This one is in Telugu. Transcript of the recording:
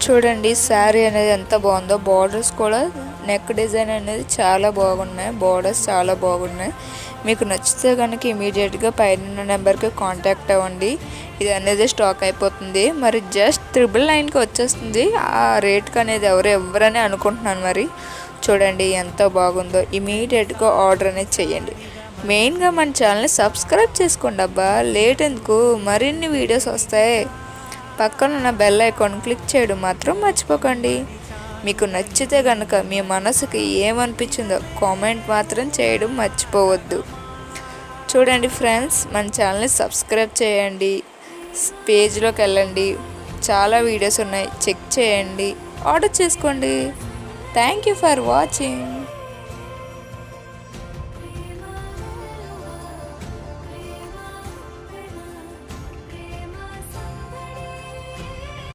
చూడండి శారీ అనేది ఎంత బాగుందో. బార్డర్స్ కూడా నెక్ డిజైన్ అనేది చాలా బాగున్నాయి. బార్డర్స్ చాలా బాగున్నాయి. మీకు నచ్చితే కనుక ఇమీడియట్గా పైన నెంబర్కి కాంటాక్ట్ అవ్వండి. ఇది అనేది స్టాక్ అయిపోతుంది. మరి జస్ట్ 999కి వచ్చేస్తుంది. ఆ రేట్కి అనేది ఎవరని అనుకుంటున్నాను. మరి చూడండి ఎంత బాగుందో. ఇమీడియట్గా ఆర్డర్ అనేది చేయండి. మెయిన్గా మన ఛానల్ని సబ్స్క్రైబ్ చేసుకోండి అబ్బా. లేట్ ఎందుకు, మరిన్ని వీడియోస్ వస్తాయి. పక్కన ఉన్న బెల్ ఐకాన్ క్లిక్ చేయడం మాత్రం మర్చిపోకండి. మీకు నచ్చితే కనుక మీ మనసుకి ఏమనిపించిందో కామెంట్ మాత్రం చేయడం మర్చిపోవద్దు. చూడండి ఫ్రెండ్స్, మన ఛానల్ని సబ్స్క్రైబ్ చేయండి. పేజ్లోకి వెళ్ళండి, చాలా వీడియోస్ ఉన్నాయి, చెక్ చేయండి, ఆర్డర్ చేసుకోండి. Thank you for watching.